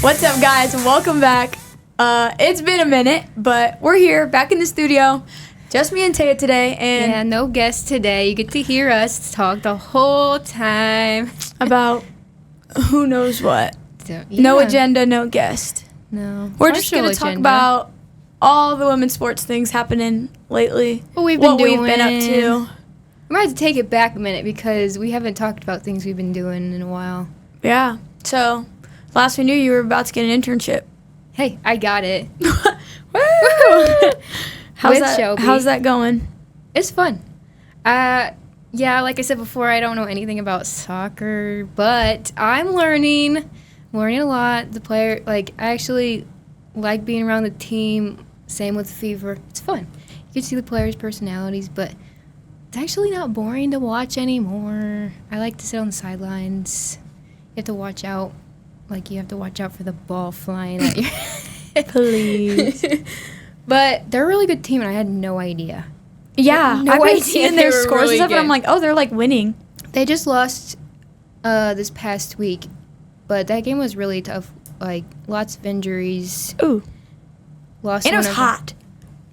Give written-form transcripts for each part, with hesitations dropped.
What's up, guys? Welcome back. It's been a minute, but we're here, back in the studio. Just me and Taya today, and yeah, no guests today. You get to hear us talk the whole time about who knows what. So, yeah. No agenda, no guest. No. We're just going to talk about all the women's sports things happening lately. What we've been up to. I'm going to take it back a minute because we haven't talked about things we've been doing in a while. Yeah. So, last we knew, you were about to get an internship. Hey, I got it. Woo! How's that going? It's fun. Yeah, like I said before, I don't know anything about soccer, but I'm learning a lot. The player, I actually like being around the team. Same with Fever. It's fun. You can see the players' personalities, but it's actually not boring to watch anymore. I like to sit on the sidelines. You have to watch out. You have to watch out for the ball flying at you. Please. But they're a really good team, and I had no idea. Yeah, I've been seeing their scores really and stuff, and I'm like, oh, they're, winning. They just lost this past week, but that game was really tough. Lots of injuries. Ooh. Lost and it was hot.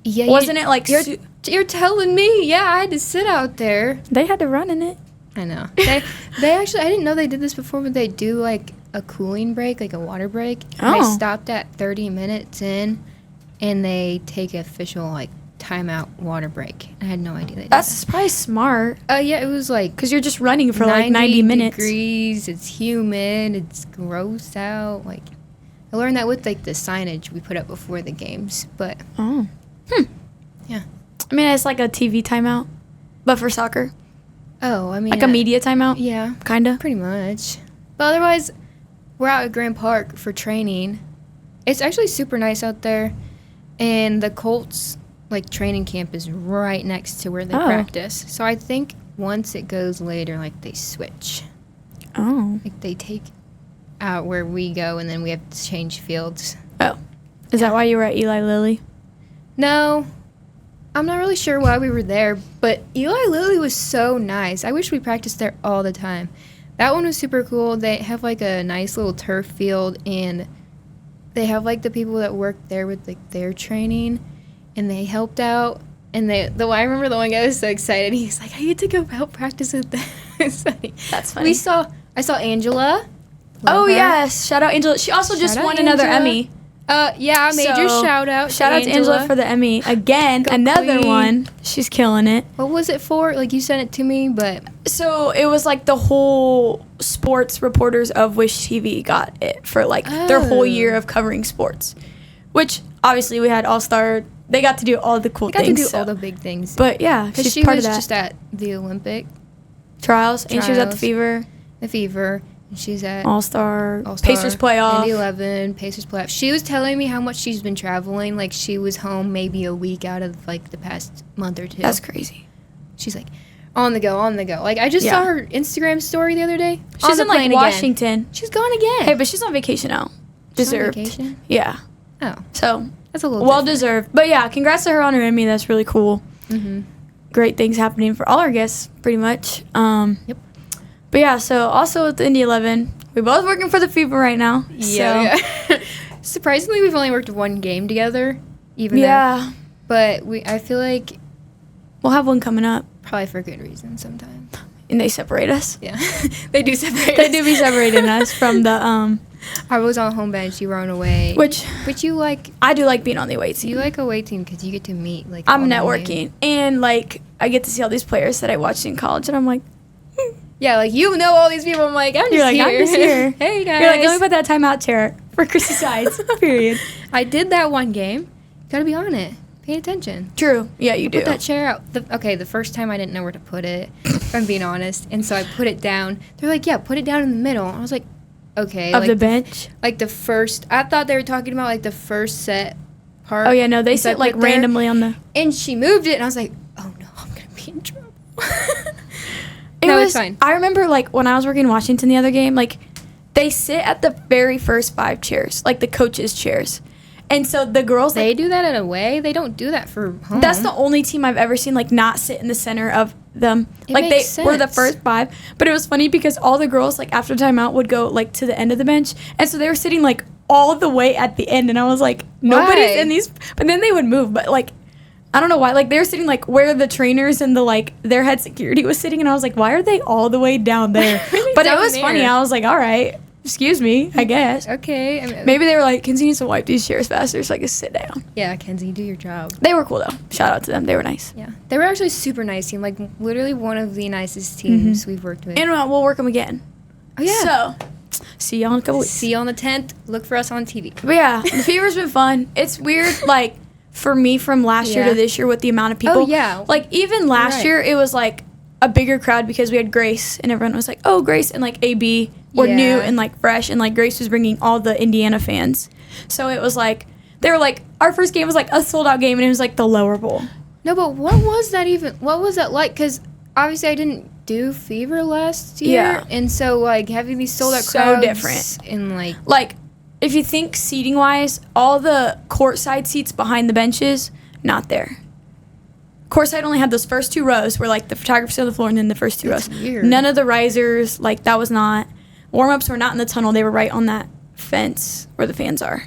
Yeah. Wasn't it, You're telling me. Yeah, I had to sit out there. They had to run in it. I know. They actually, I didn't know they did this before, but they do, a cooling break, a water break. Oh. They stopped at 30 minutes in, and they take an official, timeout water break. I had no idea they did That's probably smart. Yeah, it was because you're just running for 90 minutes. Degrees. It's humid. It's gross out. I learned that with the signage we put up before the games. But yeah. I mean, it's like a TV timeout, but for soccer. Oh, I mean, a media timeout. Yeah, kinda. Pretty much. But otherwise, we're out at Grand Park for training. It's actually super nice out there, and the Colts training camp is right next to where they practice. So I think once it goes later, they switch. Oh. They take out where we go, and then we have to change fields. Oh. Is that why you were at Eli Lilly? No. I'm not really sure why we were there, but Eli Lilly was so nice. I wish we practiced there all the time. That one was super cool. They have a nice little turf field, and they have the people that work there with their training, and they helped out. And I remember the one guy was so excited. He's like, I get to go help practice with them. That's funny. I saw Angela. Oh, yes. Shout out Angela. She also just won another Emmy. Yeah, major shout out. Shout out to Angela for the Emmy. Again, another one. She's killing it. What was it for? You sent it to me, but... So it was the whole sports reporters of Wish TV got it for their whole year of covering sports. Which, obviously, we had All-Star. They got to do all the cool things. They got to do all the big things. But yeah, because she's part of that. She was just at the Olympic trials, and she was at the Fever. The Fever. And she's at All-Star, Pacers playoff. Indy 11, Pacers playoff. She was telling me how much she's been traveling. She was home maybe a week out of, the past month or two. That's crazy. She's, on the go. I just saw her Instagram story the other day. She's in, Washington. Again. She's gone again. Hey, but she's on vacation now. Deserved. On vacation? Yeah. Oh. So, that's a little well-deserved. But, yeah, congrats to her on her Emmy. That's really cool. Mm-hmm. Great things happening for all our guests, pretty much. Yep. But, yeah, so also with the Indy 11, we're both working for the Fever right now. Yeah. Surprisingly, we've only worked one game together. Yeah. But I feel like... We'll have one coming up. Probably for good reason sometimes. And they separate us. Yeah. They do separate us. They do be separating us from the... I was on home bench, you were on away. Which you like... I do like being on the away team. You like away team because you get to meet, I'm networking. And, I get to see all these players that I watched in college, and I'm like... Yeah, you know all these people. I'm like, I'm just here. I'm just here. Hey, guys. You're like, let me put that timeout chair for Chrissy Sides, period. I did that one game. Gotta be on it. Pay attention. True. Yeah, you do. Put that chair out. The first time I didn't know where to put it, if I'm being honest. And so I put it down. They're like, yeah, put it down in the middle. I was like, okay. Of the bench? The first, I thought they were talking about, the first set part. Oh, yeah, no, they sit, randomly on the... And she moved it, and I was like, oh, no, I'm going to be in trouble. It's fine. I remember, when I was working in Washington the other game, they sit at the very first 5 chairs, the coaches' chairs. And so the girls... They do that at away? They don't do that for home. That's the only team I've ever seen, not sit in the center of them. It makes sense. Were the first 5. But it was funny because all the girls, after timeout, would go, to the end of the bench. And so they were sitting, all the way at the end, and I was like, nobody's Why? in these. But then they would move, but like, I don't know why. Like, they were sitting like where the trainers and the like their head security was sitting, and I was like, why are they all the way down there? But it was funny. I was like, all right, excuse me, I guess. Okay. I mean, Maybe they were like, Kenzie needs to wipe these chairs faster so I can sit down. yeah, Kenzie, do your job. They were cool though. Shout out to them. They were nice. Yeah, they were actually super nice team. Like literally one of the nicest teams we've worked with. And we'll work them again. Oh yeah. So, see y'all in a couple weeks. See you on the 10th. Look for us on TV. But yeah, the fever's been fun. It's weird, like, for me from last year Yeah. to this year with the amount of people. Oh, yeah. Like, even last Right. year, it was, like, a bigger crowd because we had Grace, and everyone was like, oh, Grace, and, like, AB were Yeah. new and, like, fresh, and, like, Grace was bringing all the Indiana fans. So it was, like, they were, like, our first game was, like, a sold-out game, and it was, like, the lower bowl. No, but what was that even? What was that like? Because obviously I didn't do Fever last year. Yeah. And so, like, having these sold out So crowds. different. And, Like, if you think seating-wise, all the courtside seats behind the benches, not there. Courtside only had those first 2 rows where, like, the photographers on the floor and then the first 2 That's rows. weird. None of the risers, like, that was not. Warm-ups were not in the tunnel. They were right on that fence where the fans are.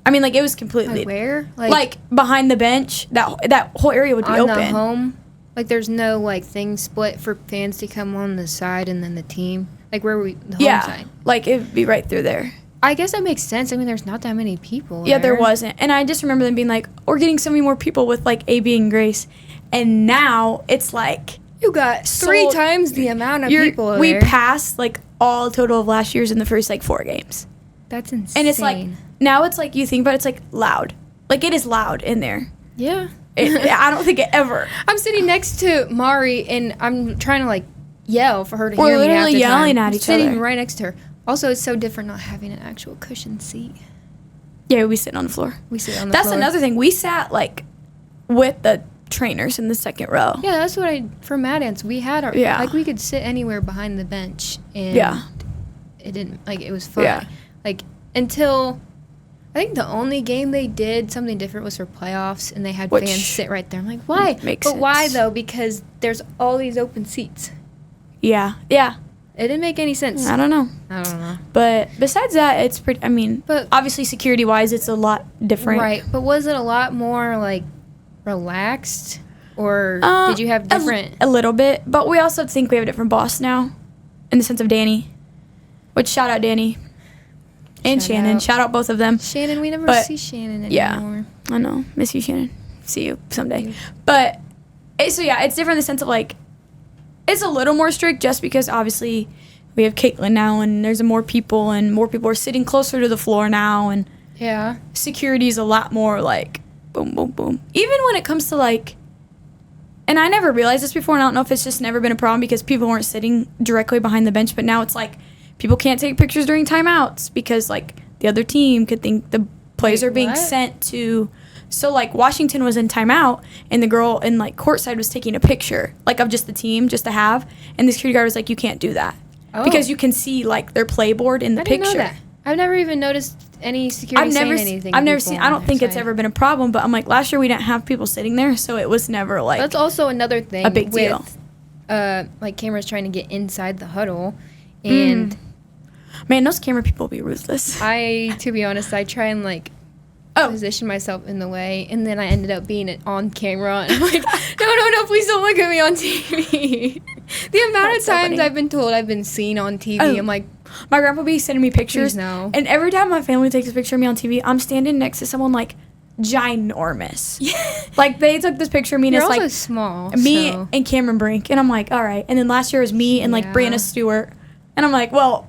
I mean, like, it was completely. like where? Like, behind the bench, that whole area would be on open. the home? Like, there's no, like, thing split for fans to come on the side and then the team? Like, where we, the home Yeah. side? Like, it would be right through there. I guess that makes sense. I mean, there's not that many people Yeah, there wasn't. And I just remember them being like, we're getting so many more people with, like, AB and Grace. And now it's like, You got 3 sold- times the amount of You're- people we there. passed like all total of last year's in the first like 4 games, That's insane. and it's like now it's like you think, but it's like loud. Like it is loud in there. yeah. I don't think it ever. I'm sitting next to Mari, and I'm trying to, like, yell for her to We're hear me half literally the yelling time. at each Sitting other. right next to her. Also, it's so different not having an actual cushion seat. Yeah, we sit on the floor. We sit on the That's floor. another thing. We sat like with the trainers in the second row. Yeah, that's what for Mad Ants, we had our, Yeah. like, we could sit anywhere behind the bench, and Yeah. it didn't, like, it was fun. Yeah. Like, until, I think the only game they did something different was for playoffs, and they had Which fans sit right there. I'm like, why? makes But why, sense. though? Because there's all these open seats. Yeah. Yeah. It didn't make any sense. I don't know. I don't know. But besides that, it's pretty. I mean, But- obviously security wise, it's a lot different. Right, but was it a lot more, like, relaxed, or did you have different? A little bit, but we also think we have a different boss now, in the sense of Danny. Which shout out Danny and Shout Shannon. out. Shout out both of them. Shannon, we never But- see Shannon Yeah. anymore. I know, miss you, Shannon. See you someday. But so yeah, it's different in the sense of like, it's a little more strict just because obviously we have Caitlin now, and there's more people, and more people are sitting closer to the floor now, and Yeah. security is a lot more like boom, boom, boom. Even when it comes to like, and I never realized this before, and I don't know if it's just never been a problem because people weren't sitting directly behind the bench, but now it's like people can't take pictures during timeouts because like the other team could think the players Wait, are being what? sent to. So like Washington was in timeout, and the girl in like courtside was taking a picture like of just the team just to have, and the security guard was like, you can't do that because you can see like their playboard in the I didn't picture. know that. I've never even noticed any security saying anything. I've to never people seen. on I don't their think it's side. ever been a problem. But I'm like, last year we didn't have people sitting there, so it was never like That's also another thing. a big with, deal. Like cameras trying to get inside the huddle, and Man, those camera people be ruthless. to be honest, I try and like position myself in the way, and then I ended up being on camera, and I'm like, no, please don't look at me on TV. The amount That's of so times funny. I've been told I've been seen on TV, Oh. I'm like, My grandpa be sending me pictures, Please no. and every time my family takes a picture of me on TV, I'm standing next to someone like ginormous. Like they took this picture of me, and you're it's also like small. me so. and Cameron Brink, and I'm like, all right. And then last year was me and like Yeah. Brianna Stewart, and I'm like, well,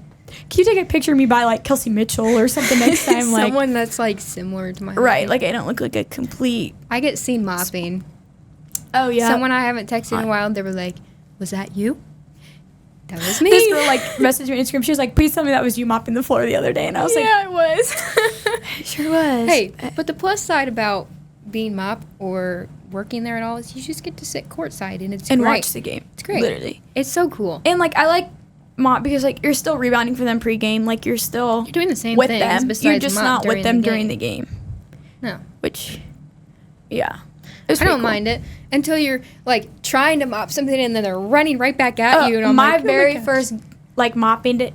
can you take a picture of me by like Kelsey Mitchell or something next time? Like, Someone that's like similar to my right? height. Like I don't look like a complete. I get seen mopping. Oh yeah. Someone I haven't texted in a while, they were like, "Was that you?" That was me. This girl like messaged me on Instagram. She was like, "Please tell me that was you mopping the floor the other day." And I was yeah, it was. like, "It sure was." Hey, but the plus side about being mop or working there at all is you just get to sit courtside, and it's and great. watch the game. It's great. Literally. It's so cool. And like I like mop because like you're still rebounding for them pregame. Like you're still You're doing the same with things them. besides You're just mop not with them during during the game. No, Which, yeah, it was I pretty don't cool. mind it until you're like trying to mop something and then they're running right back at you, and I'm my like, oh very gosh. first like mopping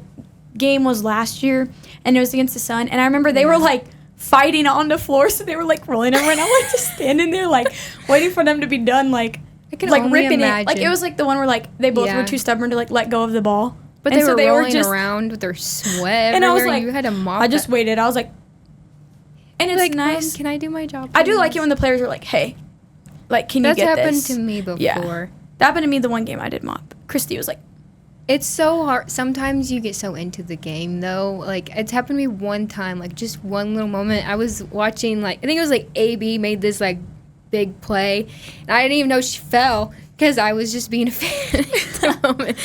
game was last year, and it was against the Sun. And I remember they were like fighting on the floor, so they were like rolling over, and I'm like just standing there like waiting for them to be done, like ripping it. Like it was like the one where like they both were too stubborn to like let go of the ball. But and they so were rolling just around with their sweat and everywhere. I was like, you had to mop. I just waited. I was like, and it's like, nice. Can I do my job? I do like it when the players are like, hey, like, can you get this? That's happened to me before. Yeah. That happened to me the one game I did mop. Christy was like, it's so hard. Sometimes you get so into the game, though. Like, it's happened to me one time, like, just one little moment. I was watching, like, I think it was, like, AB made this, like, big play. And I didn't even know she fell because I was just being a fan at the moment.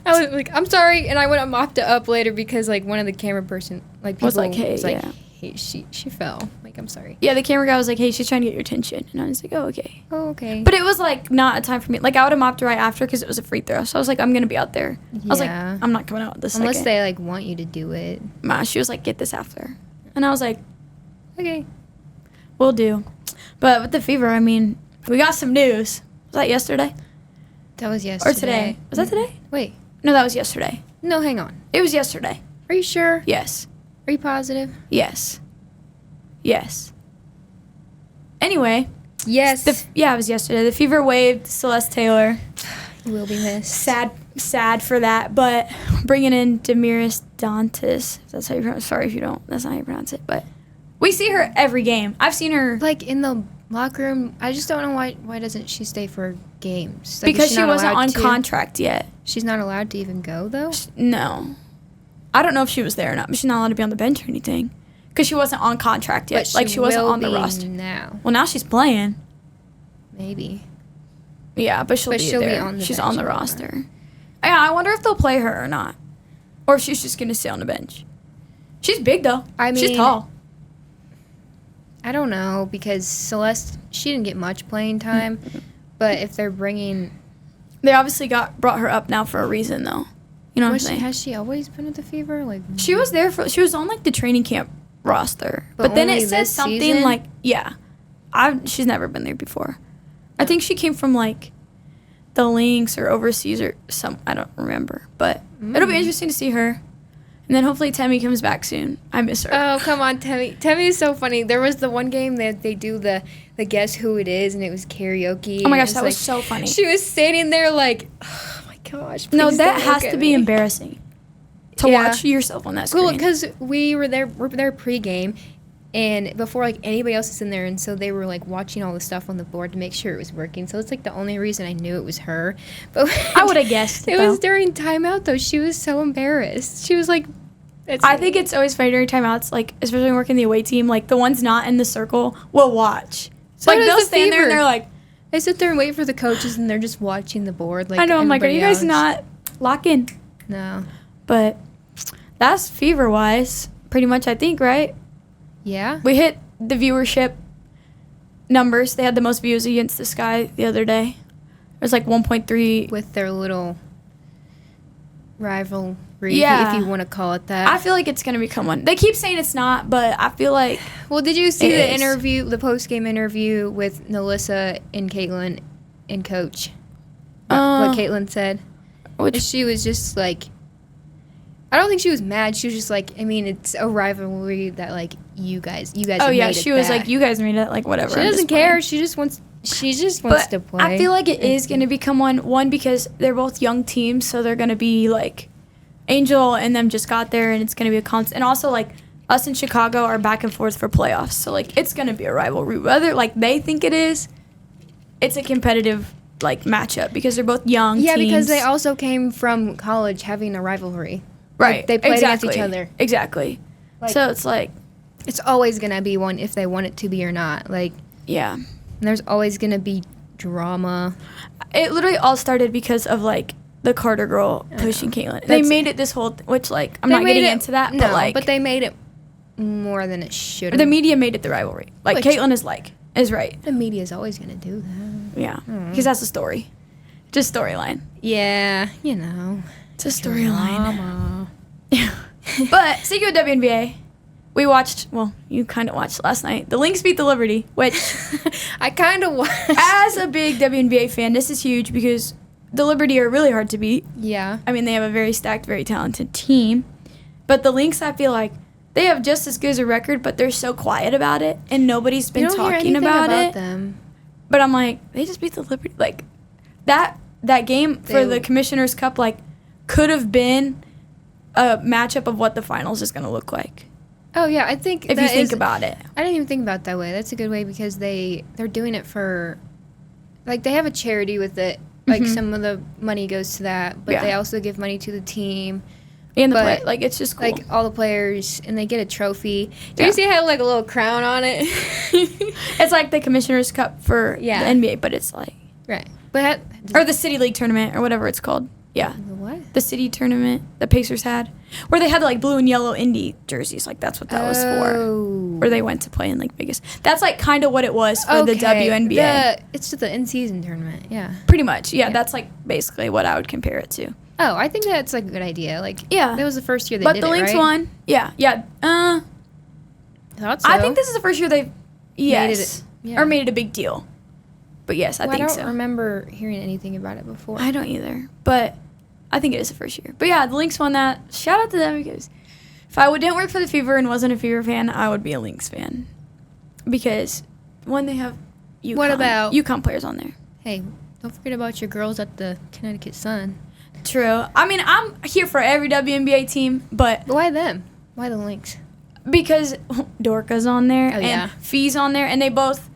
I was like, I'm sorry. And I went and mopped it up later because, like, one of the camera person, like, people was like, hey, hey, she fell. Like, I'm sorry. Yeah, the camera guy was like, hey, she's trying to get your attention. And I was like, oh, okay. Oh, okay. But it was, like, not a time for me. Like, I would have mopped right after because it was a free throw. So I was like, I'm going to be out there. Yeah. I was like, I'm not coming out with this Unless second. they, like, want you to do it. She was like, get this after. And I was like, okay. We'll do. But with the fever, I mean, we got some news. Was that yesterday? That was yesterday. Or today. Was that today? Wait. No, that was yesterday. No, hang on. It was yesterday. Are you sure? Yes. Are you positive? Yes. Yes. Anyway. Yes. It was yesterday. The Fever waived Celeste Taylor. You will be missed. Sad for that. But bringing in Demiris Dantas. If that's how you pronounce it. Sorry if you don't. That's not how you pronounce it. But we see her every game. I've seen her. Like in the locker room. I just don't know why doesn't she stay for games? Like, because she wasn't on contract yet. She's not allowed to even go, though? No. I don't know if she was there or not, but she's not allowed to be on the bench or anything. Because she wasn't on contract yet. But she wasn't on the roster. Now. Well, now she's playing. Maybe. Yeah, but she'll be there. On the she's bench on the roster. Yeah, I wonder if they'll play her or not. Or if she's just going to sit on the bench. She's big, though. I mean, she's tall. I don't know, because Celeste, she didn't get much playing time. But if they're bringing... They obviously brought her up now for a reason, though. You know what I'm saying? Has she always been at the Fever? Like, she was there she was on, like, the training camp roster. But then it says something season? like, yeah. She's never been there before. I think she came from, like, the Lynx or overseas or I don't remember. But it'll be interesting to see her. And then hopefully Temmie comes back soon. I miss her. Oh, come on, Temmie. Temmie is so funny. There was the one game that they do the guess who it is, and it was karaoke. Oh my gosh, that was so funny. She was standing there like, oh my gosh. No, that has to be embarrassing to watch yourself on that screen. Well, because we're there pregame, and before like anybody else is in there, and so they were like watching all the stuff on the board to make sure it was working. So it's like the only reason I knew it was her. But I would have guessed. It was during timeout though. She was so embarrassed. She was like, I think it's always funny during timeouts, like especially when working the away team, like the ones not in the circle will watch. So like they'll stand there and they're like, they sit there and wait for the coaches, and they're just watching the board. Like, I know, I'm like, are you guys not locking? No. But that's Fever wise, pretty much, I think, right? Yeah. We hit the viewership numbers. They had the most views against the Sky the other day. It was like 1.3 with their little rivalry, if you want to call it that. I feel like it's gonna become one. They keep saying it's not, but I feel like. Well, did you see the interview, the post-game interview with Nalissa and Caitlin and Coach? What Caitlin said? She was just like, I don't think she was mad. She was just like, I mean, it's a rivalry that like you guys. Oh yeah, she was like, you guys made it, like whatever. She doesn't care. She just wants to play. I feel like it is going to become one because they're both young teams, so they're going to be like Angel and them just got there, and it's going to be a constant. And also like us in Chicago are back and forth for playoffs, so like it's going to be a rivalry. Whether like they think it is, it's a competitive like matchup because they're both young. Yeah, teams. because they also came from college having a rivalry. Right, like, they played against each other. Exactly. Like, so it's like it's always going to be one if they want it to be or not. Like yeah. And there's always going to be drama. It literally all started because of, like, the Carter girl pushing Caitlin. They made it this whole... which, like, I'm not getting into that, but, like... but they made it more than it should have. The media made it the rivalry. Like, Caitlin is right. The media is always going to do that. Yeah. Because that's a story. Just storyline. Yeah, you know. It's a storyline. But, speaking of WNBA... We watched, well, you kind of watched last night. The Lynx beat the Liberty, which... I kind of watched. As a big WNBA fan, this is huge because the Liberty are really hard to beat. Yeah. I mean, they have a very stacked, very talented team. But the Lynx, I feel like they have just as good as a record, but they're so quiet about it, and nobody's been talking about it. Them. But I'm like, they just beat the Liberty. Like, that game for the Commissioner's Cup, like, could have been a matchup of what the finals is going to look like. Oh, yeah, I think if you think about it. I didn't even think about it that way. That's a good way because they're doing it for, like, they have a charity with it. Like, some of the money goes to that, but they also give money to the team. And the play, like, it's just cool. Like, all the players, and they get a trophy. Do you see it had, like, a little crown on it? It's like the Commissioner's Cup for the NBA, but it's like... Right. But or the City League tournament, or whatever it's called. Yeah. The what? The City tournament the Pacers had. Where they had, like, blue and yellow Indy jerseys. Like, that's what that was for. Where they went to play in, like, Vegas. That's, like, kind of what it was for the WNBA. It's the in-season tournament, yeah. Pretty much. Yeah, that's, like, basically what I would compare it to. Oh, I think that's, like, a good idea. Like, that was the first year they did it, right? But the Lynx won. Yeah. I thought so. I think this is the first year they've... Yes. Or made it a big deal. But yes, I think so. I don't remember hearing anything about it before. I don't either. But I think it is the first year. But yeah, the Lynx won that. Shout out to them because if I didn't work for the Fever and wasn't a Fever fan, I would be a Lynx fan. Because when they have UConn, what about UConn players on there. Hey, don't forget about your girls at the Connecticut Sun. True. I mean, I'm here for every WNBA team, but... Why them? Why the Lynx? Because Dorca's on there and Fee's on there, and they both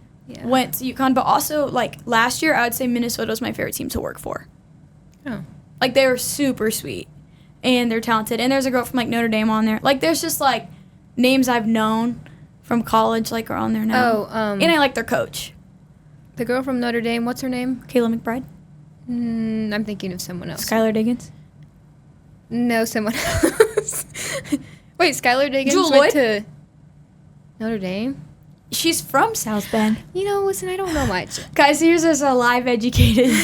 went to UConn. But also, like, last year, I would say Minnesota was my favorite team to work for. Oh. Like, they were super sweet, and they're talented. And there's a girl from, like, Notre Dame on there. Like, there's just, like, names I've known from college, like, are on there now. And I like their coach. The girl from Notre Dame, what's her name? Kayla McBride. I'm thinking of someone else. Skylar Diggins? No, someone else. Wait, Skylar Diggins Jewel went Lloyd? to Notre Dame? She's from South Bend. You know, listen, I don't know much. Guys, here's us a live educated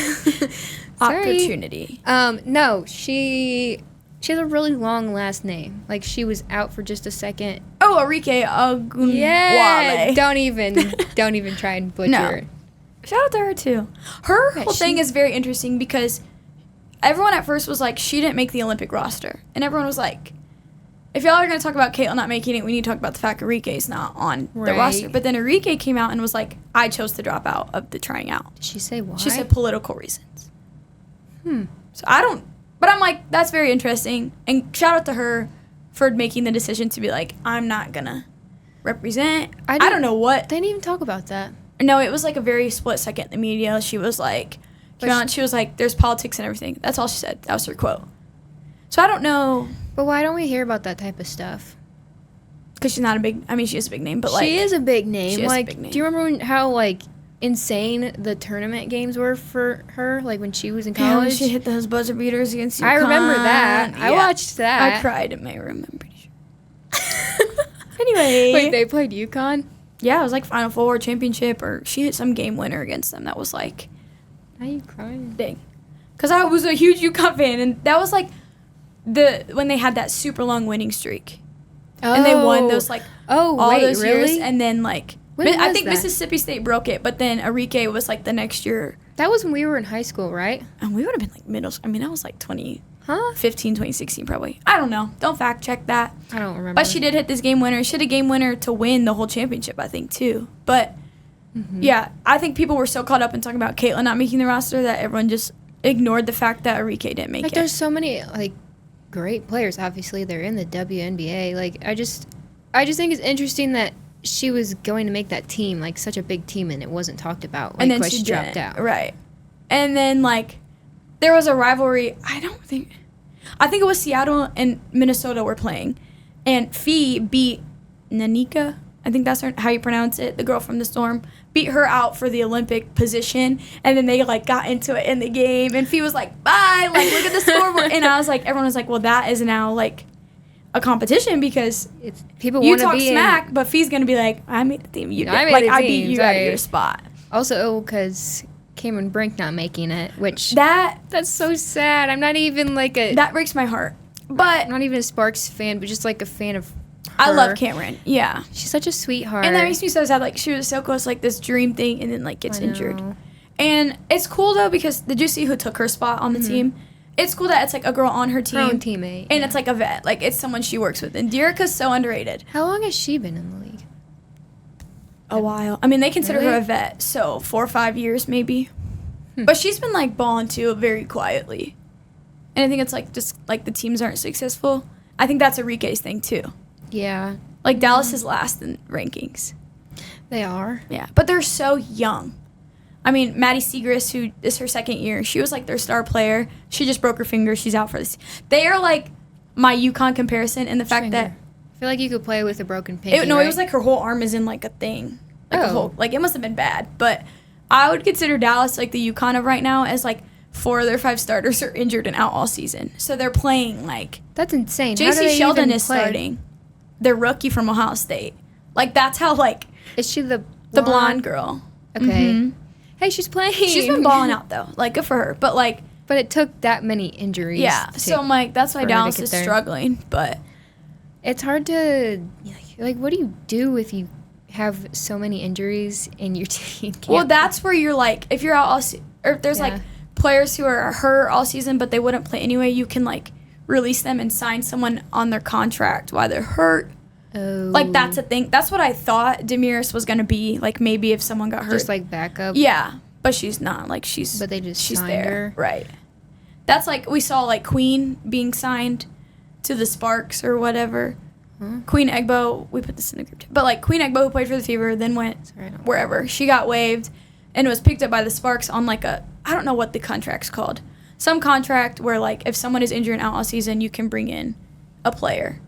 opportunity. No, she has a really long last name. Like, she was out for just a second. Oh, Arike Ogunwale. Yeah, don't even try and butcher it. Shout out to her, too. Her whole thing is very interesting because everyone at first was like, she didn't make the Olympic roster. And everyone was like, if y'all are going to talk about Caitlin not making it, we need to talk about the fact Arike's not on the roster. But then Arike came out and was like, I chose to drop out of the trying out. Did she say why? She said political reasons. So but I'm like, that's very interesting. And shout out to her for making the decision to be like, I'm not going to represent. I don't know what. They didn't even talk about that. No, it was like a very split second in the media. She was like, she was like, there's politics and everything. That's all she said. That was her quote. So I don't know. But why don't we hear about that type of stuff? Because she's not a big, she is a big name, but like. She is a big name. She is a big name. Do you remember how, like, insane the tournament games were for her, like, when she was in college? Yeah, she hit those buzzer beaters against UConn. I remember that. Yeah. I watched that. I cried in my room, I'm pretty sure. Anyway. Wait, they played UConn? Yeah, it was like Final Four championship, or she hit some game winner against them. That was like. Why are you crying? Dang. Because I was a huge UConn fan, and that was like when they had that super long winning streak. Oh. And they won those like all those years. And then like I think Mississippi State broke it, but then Arike was like the next year. That was when we were in high school, right? And we would have been like middle school. I was like 2015, 2016 probably. I don't know. Don't fact check that. I don't remember. But she did hit this game winner. She hit a game winner to win the whole championship, I think, too. But, yeah, I think people were so caught up in talking about Caitlin not making the roster that everyone just ignored the fact that Arike didn't make it. Like, there's so many, like, great players. Obviously, they're in the WNBA. Like, I just think it's interesting that she was going to make that team, like, such a big team, and it wasn't talked about. Like, and then she dropped out. Right. And then, like, there was a rivalry. I think it was Seattle and Minnesota were playing. And Fee beat Nanika. I think that's how you pronounce it. The girl from the Storm. Beat her out for the Olympic position. And then they, like, got into it in the game. And Fee was like, bye. Like, look at the scoreboard. And I was like, everyone was like, well, that is now, like, a competition because people you talk smack, but Fee's going to be like, I made the team. I beat you out of your spot. Also, because Cameron Brink not making it, which that's so sad. I'm not even like that breaks my heart. But I'm not even a Sparks fan, but just like a fan of her. I love Cameron. Yeah, she's such a sweetheart, and that makes me so sad. Like she was so close, like this dream thing, and then like gets injured. And it's cool though because did you see who took her spot on the team? it's cool that it's like a girl on her team. Her own teammate. And it's like a vet. Like, it's someone she works with. And Dearica's so underrated. How long has she been in the league? A while. I mean, they consider Really? her a vet, so 4 or 5 years maybe. But she's been like balling too, very quietly. And I think it's like just like the teams aren't successful. I think that's Enrique's thing too. Yeah. Like Dallas is last in rankings. They are. Yeah, but they're so young. I mean, Maddie Segrist, who is her 2nd year, she was like their star player. She just broke her finger. She's out for this. They are like my UConn comparison in the fact that I feel like you could play with a broken pinky. it was like her whole arm is in like a thing, like a whole, like it must have been bad. But I would consider Dallas like the UConn of right now, as like 4 of their 5 starters are injured and out all season, so they're playing like that's insane. JC Sheldon is starting, their rookie from Ohio State. Like that's how like is she the blonde girl? Okay. Mm-hmm. Hey, she's playing. She's been balling out though. Like good for her, but like. But it took that many injuries. Yeah, so I'm like, that's why Dallas is struggling. But it's hard to, like, what do you do if you have so many injuries and your team can't? Well, that's where you're like, if you're out or if there's like players who are hurt all season, but they wouldn't play anyway, you can like release them and sign someone on their contract while they're hurt. Oh. Like that's a thing. That's what I thought Demiris was gonna be. Like maybe if someone got hurt, just like backup. Yeah, but she's not. Like But they just she's signed there, her. right? That's like we saw like Queen being signed to the Sparks or whatever. Huh? Queen Egbo, we put this in the group, but like Queen Egbo, who played for the Fever, then went wherever. She got waived and was picked up by the Sparks on like I don't know what the contract's called. Some contract where like if someone is injured and out all season, you can bring in a player.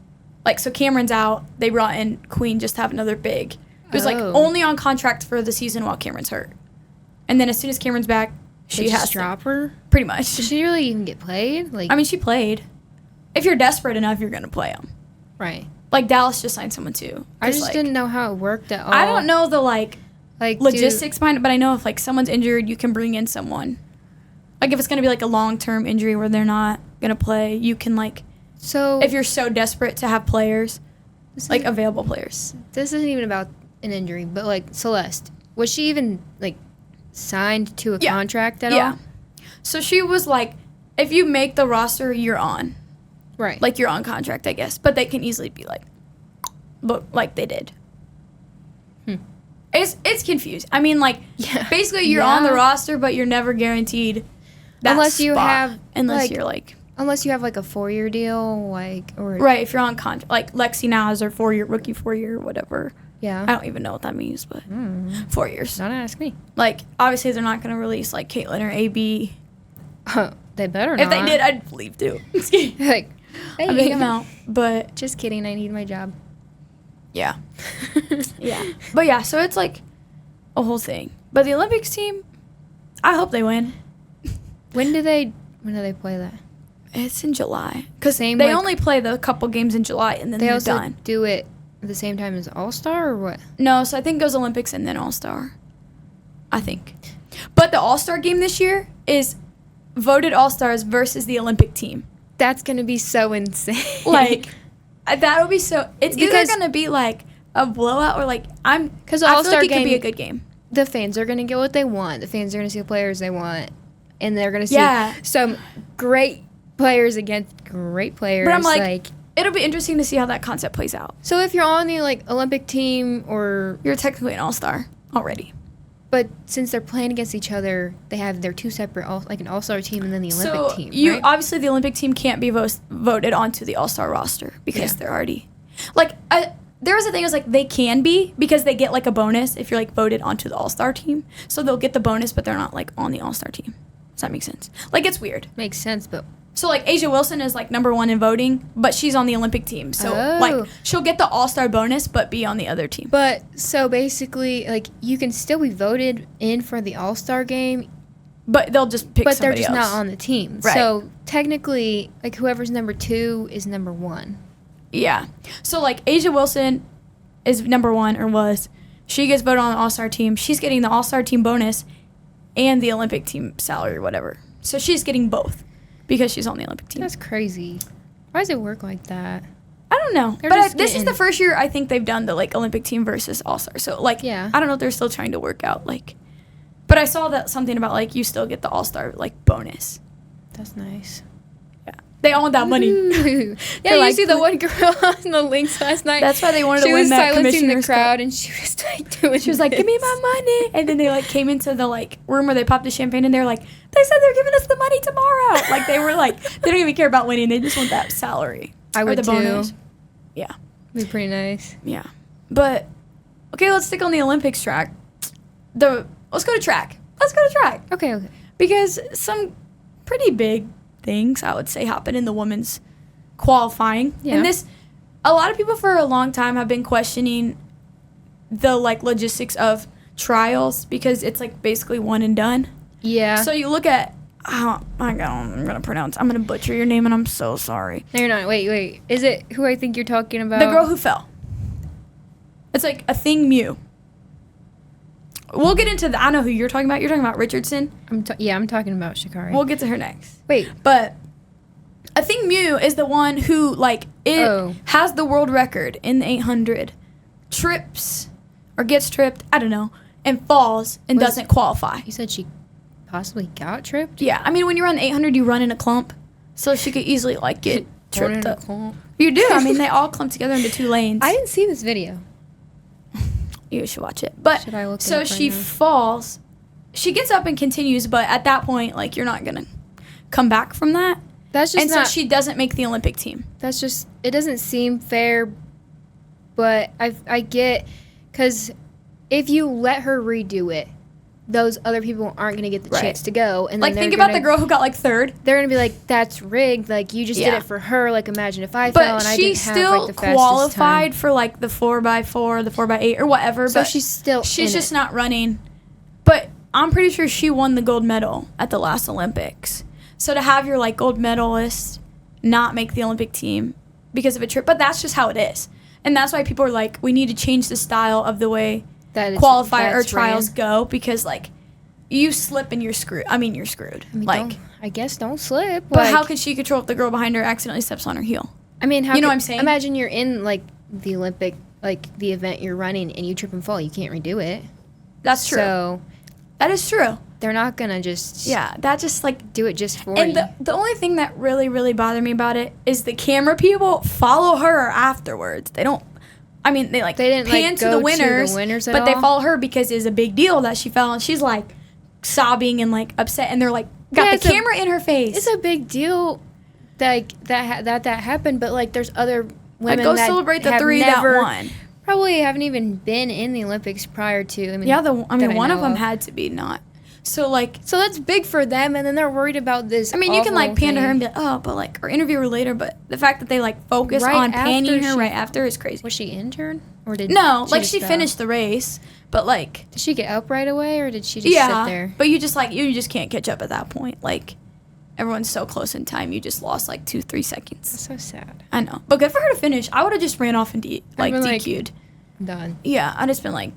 Like so Cameron's out, they brought in Queen just to have another big. It was like only on contract for the season while Cameron's hurt. And then as soon as Cameron's back, she has to drop her. Pretty much. Did she really even get played? Like I mean, she played. If you're desperate enough, you're gonna play them. Right. Like Dallas just signed someone too. I just didn't know how it worked at all. I don't know the like logistics behind it, but I know if like someone's injured, you can bring in someone. Like if it's gonna be like a long-term injury where they're not gonna play, you can like. So if you're so desperate to have players, like available players. This isn't even about an injury, but like Celeste, was she even like signed to a contract at all? Yeah. So she was like, if you make the roster, you're on. Right. Like you're on contract, I guess. But they can easily be like, look, like they did. It's confused. I mean, like, basically you're on the roster, but you're never guaranteed that unless spot. You have unless like, you're like. Unless you have like a 4-year deal, like or right. If you're on contract, like Lexi now has her 4-year rookie 4-year whatever. Yeah. I don't even know what that means, but 4 years. Don't ask me. Like obviously they're not gonna release like Caitlyn or AB. They better not. If they did, I'd leave too. Like, hey, a big amount, but just kidding. I need my job. Yeah. Yeah. But yeah, so it's like a whole thing. But the Olympics team, I hope they win. When do they play that? It's in July. Because they only play the couple games in July and then they're done. They also do it at the same time as All-Star or what? No, so I think it goes Olympics and then All-Star. I think. But the All-Star game this year is voted All-Stars versus the Olympic team. That's going to be so insane. Like, that'll be so... It's either going to be like a blowout or like... Because I feel like it could be a good game. The fans are going to get what they want. The fans are going to see the players they want. And they're going to see some great players against great players. But I'm like, it'll be interesting to see how that concept plays out. So if you're on the like Olympic team or you're technically an all-star already, but since they're playing against each other, they have their two separate like an all-star team and then the Olympic team. You obviously the Olympic team can't be voted onto the all-star roster because they're already like there was a thing, it was like they can be because they get like a bonus if you're like voted onto the all-star team, so they'll get the bonus but they're not like on the all-star team. Does that make sense? Like it's weird. Makes sense, but so like Asia Wilson is like number 1 in voting, but she's on the Olympic team, so like she'll get the all-star bonus but be on the other team. But so basically like you can still be voted in for the all-star game, but they'll just pick somebody else. But they're just not on the team. Right. So technically like whoever's number 2 is number 1. Yeah. So like Asia Wilson is number 1 or was. She gets voted on the all-star team. She's getting the all-star team bonus and the Olympic team salary or whatever. So she's getting both because she's on the Olympic team. That's crazy. Why does it work like that? I don't know. But this is the first year I think they've done the like Olympic team versus all-star. So like I don't know if they're still trying to work out like, but I saw that something about like you still get the all-star like bonus. That's nice. They all want that money. Ooh. Yeah, like, you see the one girl on the links last night. That's why they wanted to She win was that silencing the commissioner's crowd, cup. and she was like doing. She was like, "Give me my money," and then they like came into the like room where they popped the champagne, and they're like, "They said they're giving us the money tomorrow." Like they were like, they don't even care about winning; they just want that salary. I would or the too. bonus. Yeah, Be pretty nice. yeah. But okay, let's stick on the Olympics track. Let's go to track. Let's go to track Okay. because some pretty big things I would say happen in the women's qualifying. Yeah. And a lot of people for a long time have been questioning the like logistics of trials because it's like basically one and done. Yeah. So you look at I'm gonna butcher your name and I'm so sorry. No, you're not. Wait. Is it who I think you're talking about? The girl who fell. It's like a thing Mew. We'll get into I know who you're talking about. You're talking about Richardson. I'm talking about Shikari. We'll get to her next. Wait. But I think Mew is the one who like has the world record in the 800, trips or gets tripped, I don't know, and falls and doesn't qualify. You said she possibly got tripped? Yeah, I mean when you run the 800, you run in a clump, so she could easily like get tripped up. You do. I mean they all clump together into two lanes. I didn't see this video. You should watch it. But Should I look it so up she right now? falls. She gets up and continues, but at that point, like you're not gonna come back from that. That's just And not. so she doesn't make the Olympic team. That's just. It doesn't seem fair, but I get, because if you let her redo it, those other people aren't gonna get the Right. chance to go. And Like then think they're about gonna- the girl who got like third. They're gonna be like, "That's rigged. Like you just did Yeah. it for her. Like imagine if I fell But and I she didn't have still like the fastest qualified time." for like the 4x4, the 4x8, or whatever. So but she's still. she's in just it. not running. But I'm pretty sure she won the gold medal at the last Olympics. So to have your like gold medalist not make the Olympic team because of a trip, but that's just how it is. And that's why people are like, we need to change the style of the way That it's- qualifier or that's trials ran. go because like you slip and you're screwed. I mean, you're screwed. I mean, like, I guess don't slip. but like, how could she control if the girl behind her accidentally steps on her heel? I mean, how You know could- what I'm saying? Imagine you're in like the Olympic, like the event you're running, and you trip and fall. You can't redo it. That's true. So That is true. they're not gonna just That just like do it just for and you. the only thing that really really bothered me about it is the camera people follow her afterwards. They don't. I mean, they They didn't, like, pan to go the to the winners, winners at but they all? follow her because it's a big deal that she fell and she's like sobbing and like upset and they're like got Yeah, the camera in her face. It's a big deal, like that happened. But like, there's other women Like, go that celebrate the have three never, that won. Probably haven't even been in the Olympics prior to. I mean, Yeah, that one I of know them had to be not. So like, So that's big for them, and then they're worried about this. I mean, you can like awful pan to her and thing. be like, oh, but like, or interview her later. But the fact that they like focus Right on panning after her she- right after is crazy. Was she injured, or did No, like just she fell? finished the race, but like, Did she get up right away, or did she just sit there? but you just like you just can't catch up at that point. Like, everyone's so close in time, you just lost like 2-3 seconds. That's so sad. I know, but good for her to finish. I would have just ran off and like been like, DQ'd. I'm done. Yeah, I'd just been like,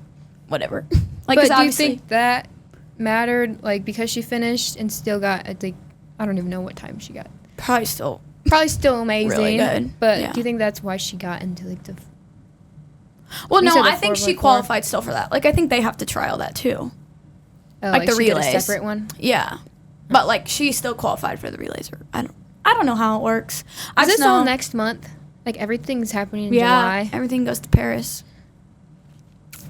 whatever. Like, But 'cause do you obviously, think that mattered, like, because she finished and still got, I think, I don't even know what time she got. probably still. Probably still amazing. Really good, But yeah. do you think that's why she got into, like, the... Well, You no, said the I think she 4x4? qualified still for that. Like, I think they have to trial that too. Oh, Like the she did a relays. separate one? Yeah, but like she still qualified for the relays. Or I don't know how it works. I Is just this all know- next month? Like, everything's happening in Yeah, July? everything goes to Paris.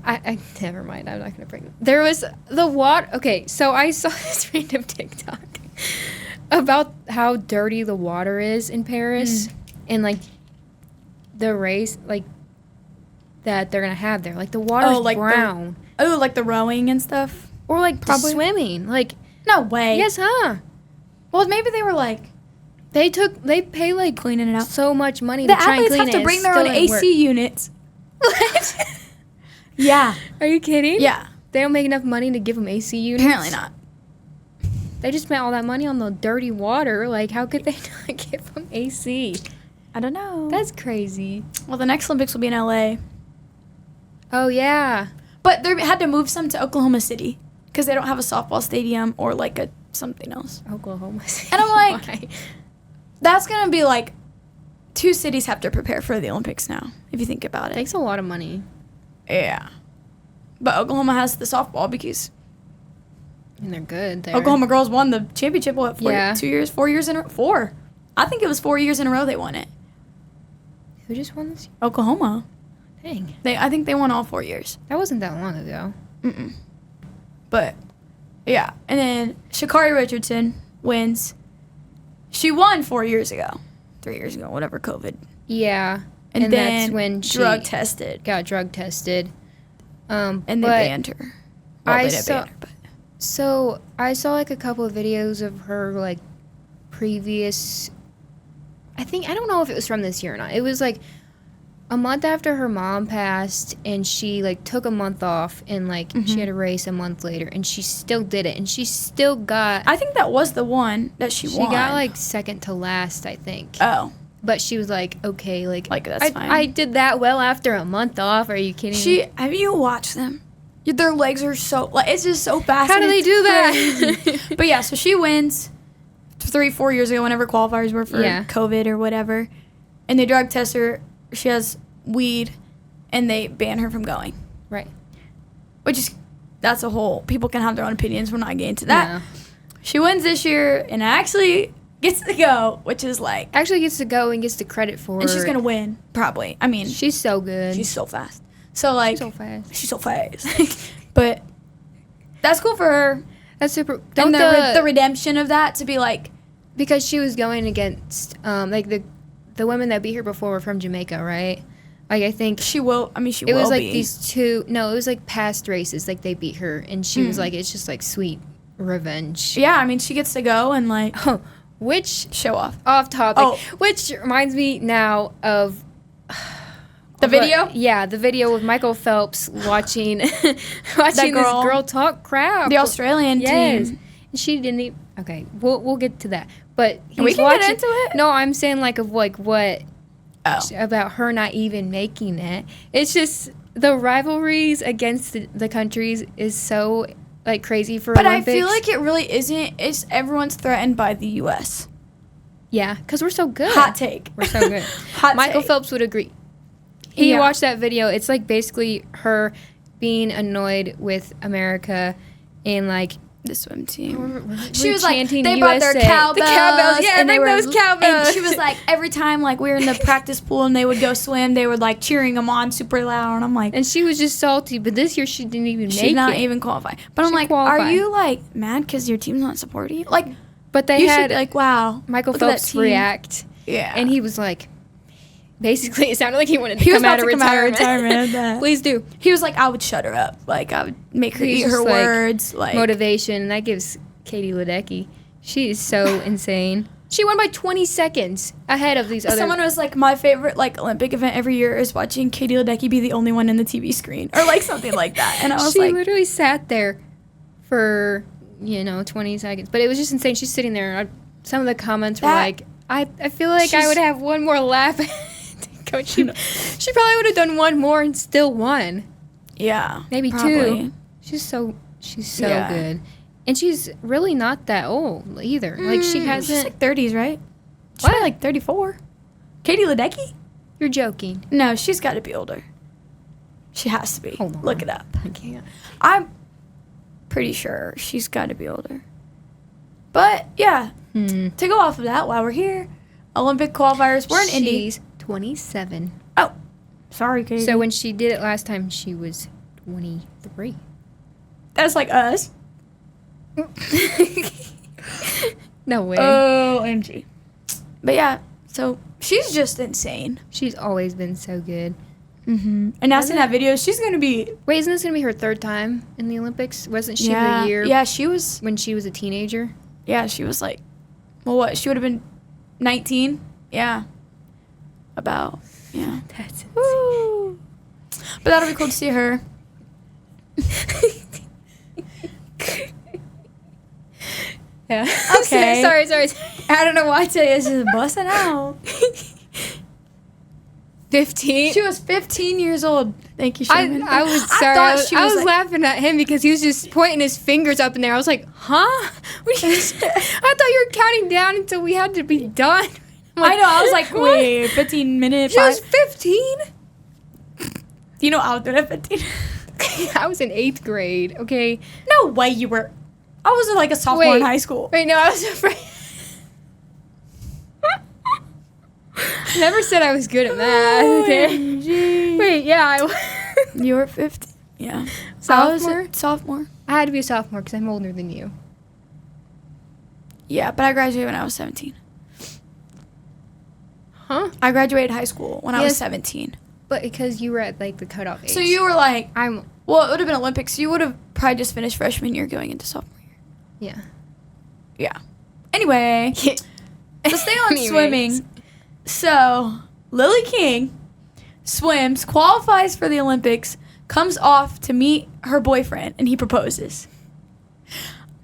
I never mind. I'm not gonna bring. There was the water. Okay, so I saw this random TikTok about how dirty the water is in Paris, and like the race, like that they're gonna have there. Like the water's like brown, Oh, like the rowing and stuff. or like the Probably. swimming. Like No way. yes, huh? Well, maybe they were like They pay like cleaning it out. so much money The to try and athletes clean have it. to and bring their still own doesn't AC work. units. What? Yeah. Are you kidding? Yeah. They don't make enough money to give them AC units. Apparently not. They just spent all that money on the dirty water. Like, how could they not give them AC? I don't know. That's crazy. Well, the next Olympics will be in LA, Oh, yeah. but they had to move some to Oklahoma City because they don't have a softball stadium or like a something else. Oklahoma City. And I'm like- Why? That's gonna be like 2 cities have to prepare for the Olympics now. If you think about it. Takes a lot of money. Yeah. But Oklahoma has the softball because And they're good there. Oklahoma girls won the championship, what, 4 Yeah. 2 years, 4 years in a 4. I think it was 4 years in a row they won it. Who just won this year? Oklahoma. Dang. I think they won all 4 years. That wasn't that long ago. But, yeah. And then Sha'Carri Richardson wins. She won 4 years ago. 3 years ago, whatever, COVID. Yeah. And then that's when she drug tested. got drug tested. And they banned her. Well, they didn't ban her, but. So I saw like a couple of videos of her like previous. I don't know if it was from this year or not. It was like a month after her mom passed, and she like took a month off, and like she had a race a month later, and she still did it, and she still got. I think that was the one that she won. She got like second to last, I think. Oh. But she was like, okay, like that's fine. I did that well after a month off. Are you kidding me? Have you watched them? Their legs are so, like, it's just so fast. How do they do that? But yeah, so she wins 3-4 years ago whenever qualifiers were for COVID or whatever. And they drug test her. She has weed, and they ban her from going. Right. Which is, that's a whole, people can have their own opinions. We're not getting to that. No. She wins this year and actually gets to go, which is like. Actually gets to go and gets the credit for it. And she's going to win, probably. I mean. She's so good. She's so fast. So, like. She's so fast. But that's cool for her. That's super. And the redemption of that to be like. Because she was going against, like, the women that beat her before were from Jamaica, right? Like, I think. She will. I mean, she will be. It was like these two. No, it was like past races. Like, they beat her. And she was like, it's just like sweet revenge. Yeah, I mean, she gets to go and like. Which. Show off. Off topic. Which reminds me now of. The video? Yeah, the video with Michael Phelps watching this girl talk crap. The Australian team. And she didn't even. Okay, we'll get to that. But we can get into it. No, I'm saying like of like what about her not even making it. It's just the rivalries against the countries is so like crazy for Olympics. But I feel like it really isn't. It's everyone's threatened by the U.S. Yeah, because we're so good. Hot take. We're so good. Michael Phelps would agree. He watched that video. It's like basically her being annoyed with America and like the swim team. She was like, they USA. brought their cowbells. The cowbells. Yeah, and bring those cowbells. And she was like, every time like we were in the practice pool and they would go swim, they were like cheering them on super loud. And I'm like. And she was just salty. But this year she didn't even make it. She did not even qualify. But I'm like, are you like mad because your team's not supporting you? Like, but they had like, wow. Michael Phelps react. Yeah. And he was like. Basically, it sounded like he wanted to come out of retirement. Please do. He was like, I would shut her up. Like, I would make her eat her words. Like motivation. That gives Katie Ledecky. She is so insane. She won by 20 seconds ahead of these other. Someone was like, my favorite like Olympic event every year is watching Katie Ledecky be the only one in the TV screen, or like something like that. And I was like, she literally sat there for 20 seconds, but it was just insane. She's sitting there. And some of the comments were like, I feel like I would have one more lap. She probably would have done one more and still won. Yeah, maybe probably. Two. She's so good, and she's really not that old either. Like she hasn't. She's like 30s, right? She's probably like 34. Katie Ledecky? You're joking. No, she's got to be older. She has to be. Hold on. Look it up. I can't. I'm pretty sure she's got to be older. But yeah, to go off of that, while we're here, Olympic qualifiers. We're in Indy. 27. Oh, sorry, Katie. So when she did it last time, she was 23. That's like us. No way. OMG. But yeah, so she's just insane. She's always been so good. Mm-hmm. And now seeing that video, she's going to be... Wait, isn't this going to be her third time in the Olympics? Wasn't she the year... Yeah, she was... When she was a teenager? Yeah, she was like... Well, what? She would have been 19? Yeah. About, yeah. That's insane. Woo. But that'll be cool to see her. Yeah. Okay. Sorry. I don't know why today is just busting out. 15? She was 15 years old. Thank you, Sherman. I was sorry. I was like, laughing at him because he was just pointing his fingers up in there. I was like, huh? What are you I thought you were counting down until we had to be done. Like, I know. I was like, wait, 15 minutes. She was 15? Do you know I was doing at 15? I was in 8th grade, okay? No way you were. I was like a sophomore in high school. Wait, no, I was afraid. Never said I was good at math. Okay. Wait, yeah. You were 15. Yeah. Sophomore? Sophomore. I had to be a sophomore because I'm older than you. Yeah, but I graduated when I was 17. Huh? I graduated high school when I was 17. But because you were at, like, the cutoff age. So you were like, well, it would have been Olympics. You would have probably just finished freshman year going into sophomore year. Yeah. Yeah. Anyway, so stay on Anyways. swimming. So Lily King swims, qualifies for the Olympics, comes off to meet her boyfriend, and he proposes.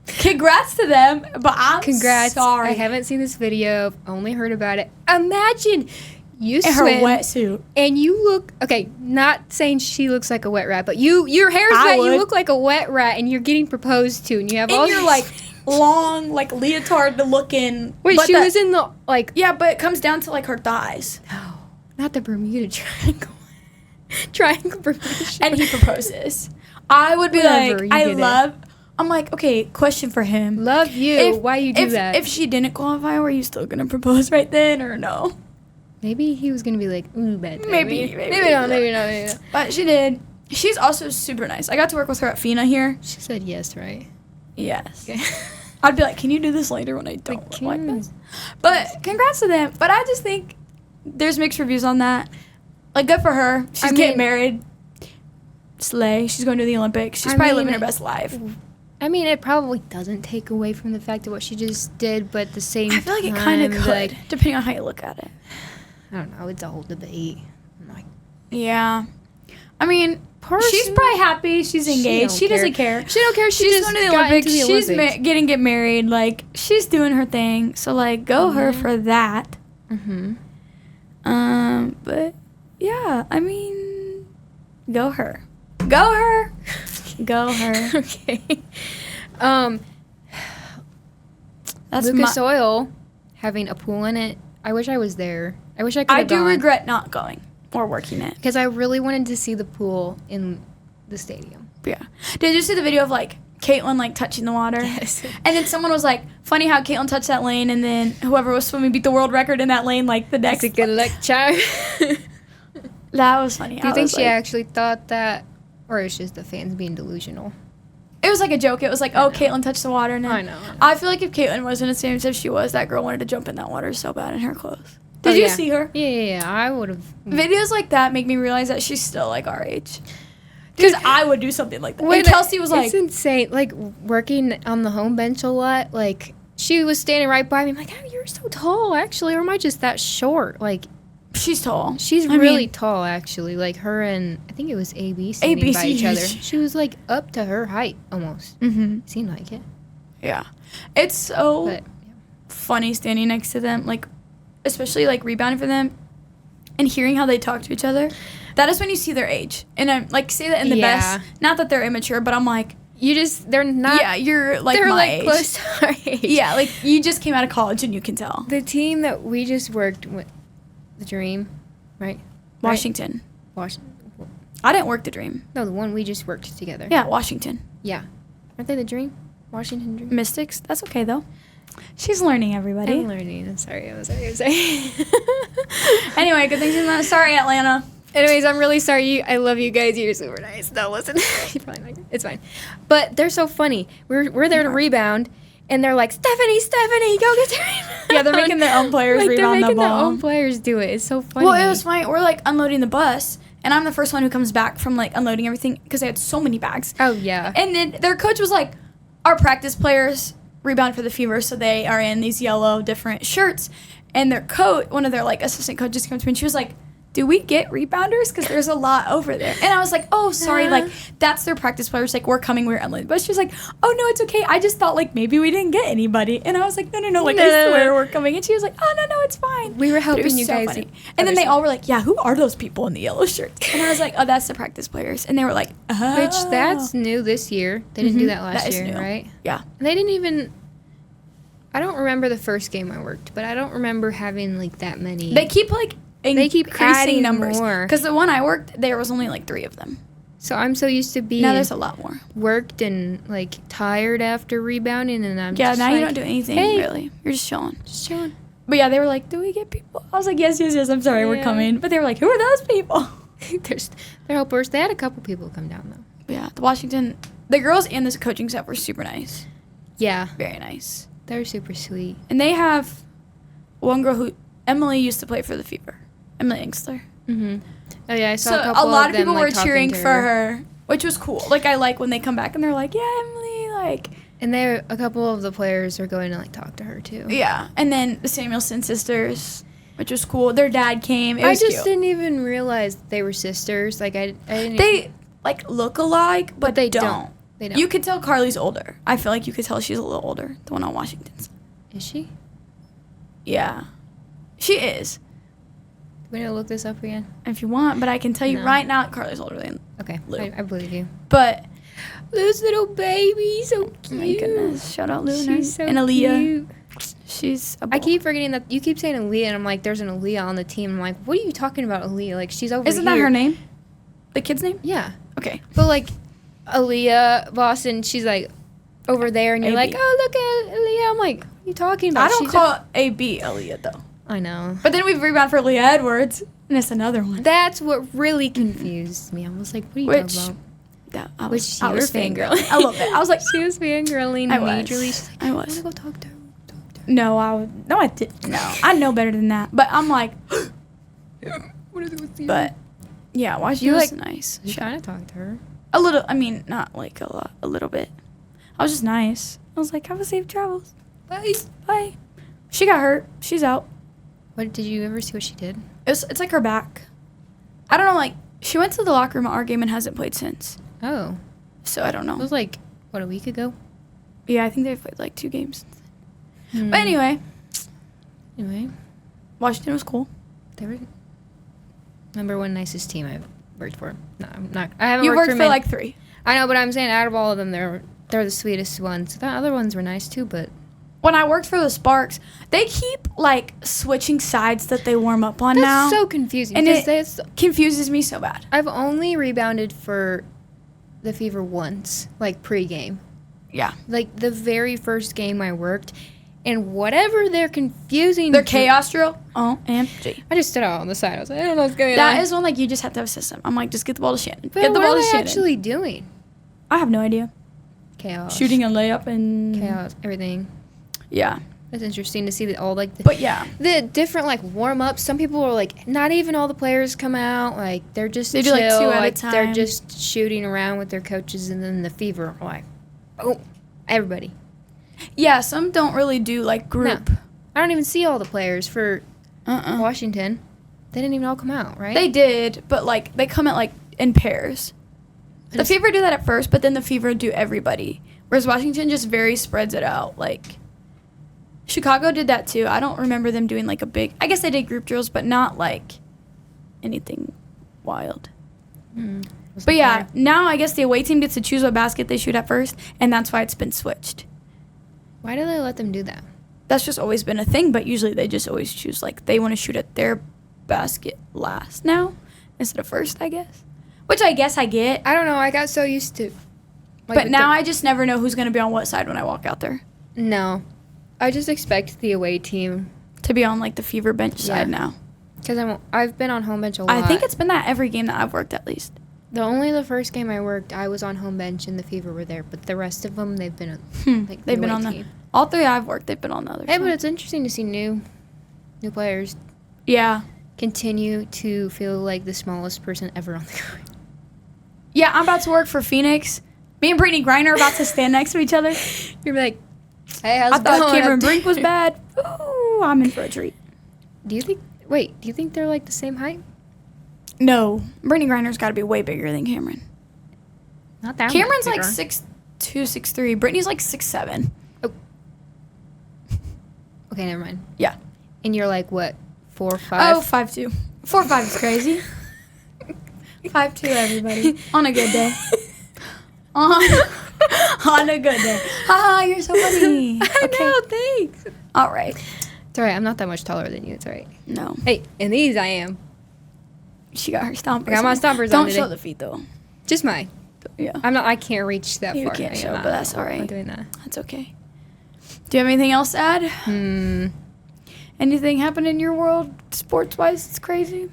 Congrats to them, but I'm sorry. I haven't seen this video. I've only heard about it. Imagine you in swim her wetsuit. and you look, okay, not saying she looks like a wet rat, but your hair's wet, you look like a wet rat, and you're getting proposed to, and you have all And you're like long, like leotard looking. Wait, but she was in the, like. Yeah, but it comes down to like her thighs. No, not the Bermuda Triangle. Triangle Bermuda. And he proposes. I would be Whatever, like, I'm like, okay, question for him. Love you. Why you do that? If she didn't qualify, were you still gonna propose right then or no? Maybe he was gonna be like, ooh, bad. Maybe not. But she did. She's also super nice. I got to work with her at FINA here. She said yes, right? Yes. Okay. I'd be like, can you do this later when I don't look like this? But congrats to them. But I just think there's mixed reviews on that. Like, good for her. She's getting married. Slay. She's going to the Olympics. She's probably living her best life. I mean, it probably doesn't take away from the fact of what she just did, but at the same time, I feel like it kind of could, depending on how you look at it. I don't know. It's a whole debate. I'm like, yeah. I mean, she's probably happy. She's engaged. She doesn't care. She don't care. She's going to the Olympics. She's getting married. Like, she's doing her thing. So, like, go her for that. Mm-hmm. But, yeah. I mean, go her. Go her. Go her. Okay. That's Lucas Oil having a pool in it. I wish I was there. I wish I could have gone. I do regret not going or working it. Because I really wanted to see the pool in the stadium. Yeah. Did you see the video of, like, Caitlin, like, touching the water? Yes. And then someone was like, funny how Caitlin touched that lane, and then whoever was swimming beat the world record in that lane, like, the next. It's a good luck charm. That was funny. Do you think she actually thought that, or it's just the fans being delusional? It was like a joke. It was like, oh, Caitlin touched the water. And then I know. I feel like if Caitlin was in the same if she was, that girl wanted to jump in that water so bad in her clothes. Did you see her? Yeah, I would have. Videos like that make me realize that she's still, like, our age. Because I would do something like that. And Kelsey was like... It's insane. Like, working on the home bench a lot, like, she was standing right by me. I'm like, oh, you're so tall, actually. Or am I just that short? Like... She's tall. She's really tall, actually. Like, her and, I think it was AB standing by each other. She was, like, up to her height, almost. Mm-hmm. Seemed like it. Yeah. It's so funny standing next to them, like, especially, like, rebounding for them and hearing how they talk to each other. That is when you see their age. And I'm, like, say that in the best. Not that they're immature, but I'm like... They're not... Yeah, you're, like, they're my like age. Close to our age. Yeah, like, you just came out of college and you can tell. The team that we just worked with... The Dream, right? Washington. Washington. I didn't work the Dream. No, the one we just worked together. Yeah, Washington. Yeah. Aren't they the Dream? Washington Dream? Mystics. That's okay, though. She's learning, everybody. I'm learning. I'm sorry. Anyway, good thing she's not. Sorry, Atlanta. Anyways, I'm really sorry. I love you guys. You're super nice. No, listen. You probably like it. It's fine. But they're so funny. We're there to rebound. And they're like, Stephanie, go get the rebound. Yeah, they're making their own players rebound the ball. They're making their own players do it. It's so funny. Well, it was funny. We're, like, unloading the bus, and I'm the first one who comes back from, like, unloading everything because they had so many bags. Oh, yeah. And then their coach was like, our practice players rebound for the Fever, so they are in these yellow different shirts. And their coach, one of their, like, assistant coaches came to me, and she was like, do we get rebounders? Because there's a lot over there. And I was like, oh, sorry. Like, that's their practice players. Like, we're coming. We're unloading. But she was like, oh, no, it's okay. I just thought, like, maybe we didn't get anybody. And I was like, no. Like, I swear we're coming. And she was like, oh, no, it's fine. We were helping you guys. Funny. And then they all were like, yeah, who are those people in the yellow shirts? And I was like, oh, that's the practice players. And they were like, oh. Which, that's new this year. They didn't do that last year, right? Yeah. And they didn't even... I don't remember the first game I worked, but I don't remember having, like, that many. They keep, like... They keep adding numbers more. Because the one I worked, there was only like 3 of them. So I'm so used to being now there's a lot more. Worked and like tired after rebounding, and I'm now like, you don't do anything really. You're just chilling. Just chilling. But yeah, they were like, do we get people? I was like, yes, I'm sorry, we're coming. But they were like, who are those people? They're helpers. They had a couple people come down, though. Yeah, the girls and this coaching staff were super nice. Yeah. Very nice. They're super sweet. And they have one girl who, Emily used to play for the Fever. Emily Engstler. Mm-hmm. Oh, yeah, I saw So a couple a lot of them, people like, were cheering for her, which was cool. Like, I like when they come back and they're like, yeah, Emily, like. And a couple of the players are going to, like, talk to her, too. Yeah. And then the Samuelson sisters, which was cool. Their dad came. It was cute. Didn't even realize they were sisters. Like, I didn't. They, like, look alike, but they don't. They don't. You could tell Carly's older. I feel like you could tell she's a little older, the one on Washington's. Is she? Yeah. She is. We need to look this up again. If you want, but I can tell you right now, Carly's older than Okay, Lou. I believe you. But Lou's little baby, so cute. oh my goodness, shout out Lou She's so and Aaliyah. cute. She's a I keep forgetting that you keep saying Aaliyah, and I'm like, there's an Aaliyah on the team. I'm like, what are you talking about, Aaliyah? Like, she's over Isn't here. that her name? The kid's name? Yeah. Okay. But like, Aaliyah Boston, she's like over there, and you're AB. like, oh, look at Aaliyah. I'm like, what are you talking about? I don't call AB Aaliyah though. I know. But then we've rebounded for Aaliyah Edwards, and it's another one. That's what really confused me. I was like, what are you talking about? I Which she was fangirling. I love it. I was like, she was fangirling I was. majorly. She's like, I want was. to go talk to her. No, I didn't. No, I know better than that. But I'm like, What is it with you? but yeah, Washington You, was like, nice. You kind of talked to her. A little. I mean, not like a lot. A little bit. I was just nice. I was like, have a safe travels. Bye. Bye. She got hurt. She's out. What did you ever see what she did? It's like her back. I don't know. Like she went to the locker room at our game and hasn't played since. Oh. So I don't know. It was like, what, a week ago? Yeah, I think they've played like 2 games. But anyway, Washington was cool. They were number one nicest team I've worked for. No, I'm not. I haven't You worked for for like 3. I know, but I'm saying out of all of them, they're the sweetest ones. The other ones were nice too, but When I worked for the Sparks, they keep like switching sides that they warm up on now. that's so confusing. And because it confuses me so bad. I've only rebounded for the Fever once, like pregame. Yeah. Like the very first game I worked, and whatever they're confusing. Their chaos drill. OMG. I just stood out on the side. I was like, I don't know what's going on. That is one like you just have to have a system. I'm like, just get the ball to Shannon. But Get the what ball are to they Shannon. actually doing? I have no idea. Chaos. Shooting a layup and Chaos. Everything. Yeah. That's interesting to see that all like. But yeah. The different like warm ups. Some people are like, not even all the players come out. Like they're just They do, chill. like, 2 at a They're time. just shooting around with their coaches, and then the Fever are like, oh, everybody. Yeah, some don't really do like group. No. I don't even see all the players for Washington. They didn't even all come out, right? They did, but like they come at like in pairs. The Fever do that at first, but then the Fever do everybody. Whereas Washington just very spreads it out. Like Chicago did that too. I don't remember them doing like a big. I guess they did group drills, but not like anything wild. But yeah, now I guess the away team gets to choose what basket they shoot at first, and that's why it's been switched. Why do they let them do that? That's just always been a thing, but usually they just always choose like they want to shoot at their basket last now instead of first, I guess. Which I guess I get. I don't know. I got so used to. Like, But now I just never know who's going to be on what side when I walk out there. No. I just expect the away team To be on like the Fever bench side now. Because I've been on home bench a lot. I think it's been that every game that I've worked at least. The first game I worked, I was on home bench and the Fever were there. But the rest of them, they've been like They've been away on the team. all 3 I've worked. They've been on the other Hey, side. but it's interesting to see new players Yeah. continue to feel like the smallest person ever on the court. Yeah, I'm about to work for Phoenix. Me and Brittany Griner are about to stand next to each other. You're like, hey, how's I it thought going? Cameron up there? Brink was bad. Ooh, I'm in for a treat. Do you think they're like the same height? No. Brittany Griner's got to be way bigger than Cameron. Not that Cameron's much like bigger. 6'2", 6'3". Brittany's like 6'7". Oh. Okay, never mind. Yeah. And you're like, what, 4'5"? Oh, 5'2". 4'5" is crazy. 5'2", everybody. On a good day. On a good day. Haha, you're so funny. I know, thanks. All right. It's all right. I'm not that much taller than you. It's all right. No. Hey, in these I am. She got her stompers. I got my on. stompers Don't on show today. the feet, though. Just mine. Yeah. I can't reach that You far. can't show, I'm but that's all not right. doing that. That's okay. Do you have anything else to add? Anything happen in your world, sports-wise? It's crazy.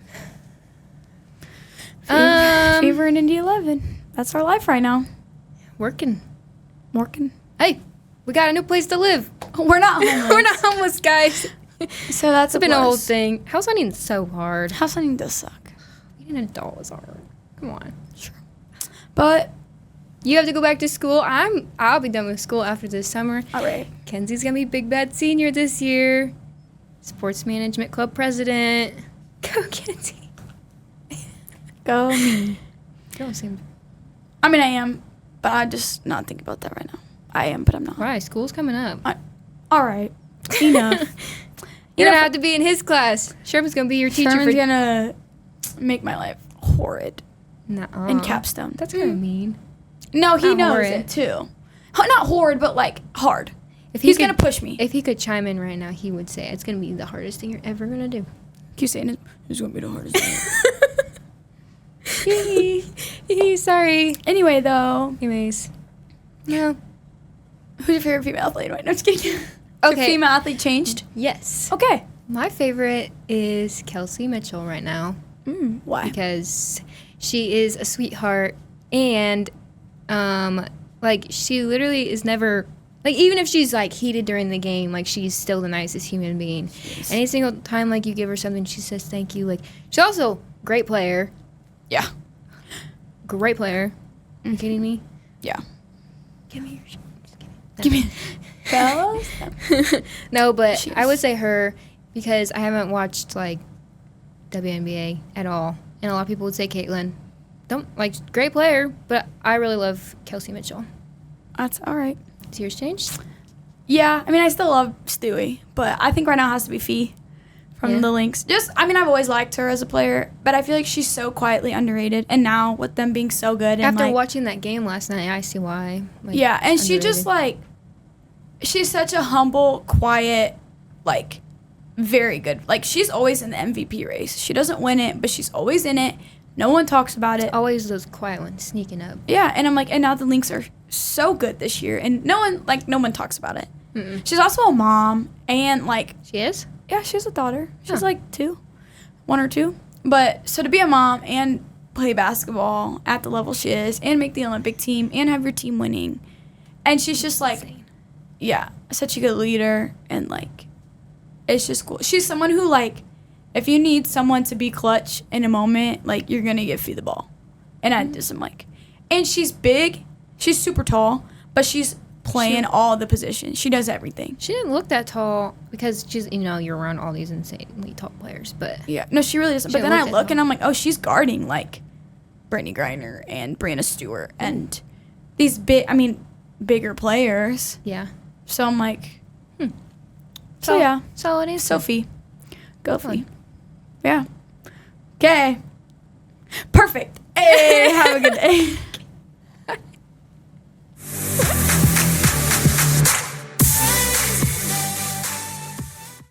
Fever in Indy 11. That's our life right now. Working. Hey, we got a new place to live. We're not homeless. We're not homeless, guys. So that's It's been a whole thing. House hunting's so hard. House hunting does suck. Being an adult is hard. Come on. Sure. But you have to go back to school. I'll be done with school after this summer. all right. Kenzie's gonna be big bad senior this year. Sports management club president. Go Kenzie. Go me. Don't seem. I mean, I am, but I just not think about that right now. I am, but I'm not. Why? School's coming up. All right. Enough. You don't have to be in his class. Sherman's gonna be your teacher. Sherman's gonna make my life horrid Nuh-uh. in capstone. That's kind of mean. No, he Not knows horrid. it too. Not horrid, but like hard. If He's gonna push me. If he could chime in right now, he would say it's gonna be the hardest thing you're ever gonna do. Keep saying it's gonna be the hardest thing. Sorry. Anyway, though. Anyways. No. Who's your favorite female athlete? Right? No, just kidding. Okay. Your female athlete changed? Yes. Okay. My favorite is Kelsey Mitchell right now. Why? Because she is a sweetheart and like she literally is never like even if she's like heated during the game, like she's still the nicest human being. Yes. Any single time like you give her something, she says thank you. Like she's also great player. Yeah. Great player. Are you kidding me? Yeah. Give me your just kidding. No. Give me fellas. No, but I would say her because I haven't watched like WNBA at all. And a lot of people would say Caitlin. Great player, but I really love Kelsey Mitchell. That's all right. Has yours changed? Yeah, I mean, I still love Stewie, but I think right now it has to be Fee from the Lynx. I've always liked her as a player, but I feel like she's so quietly underrated. And now with them being so good, and after watching that game last night, I see why. Yeah, and she just she's such a humble, quiet, very good. She's always in the MVP race. She doesn't win it, but she's always in it. No one talks about it. Always those quiet ones sneaking up. Yeah, and I'm like, and now the Lynx are so good this year, and no one talks about it. Mm-mm. She's also a mom, and she is. Yeah, she has a daughter. She's 1 or 2. But so to be a mom and play basketball at the level she is, and make the Olympic team, and have your team winning, and she's just such a good leader, and it's just cool. She's someone who if you need someone to be clutch in a moment, you're gonna give Fee the ball, and I just am and she's big, she's super tall, but she's playing all the positions. She does everything. She didn't look that tall because she's you're around all these insanely tall players, but yeah, no, she really doesn't. But then I look and I'm like, oh, she's guarding Brittany Griner and Brianna Stewart and these bigger players. Yeah. So I'm like, So yeah, solid answer. Sophie, go Fee. Yeah. Okay. Perfect. Hey, have a good day.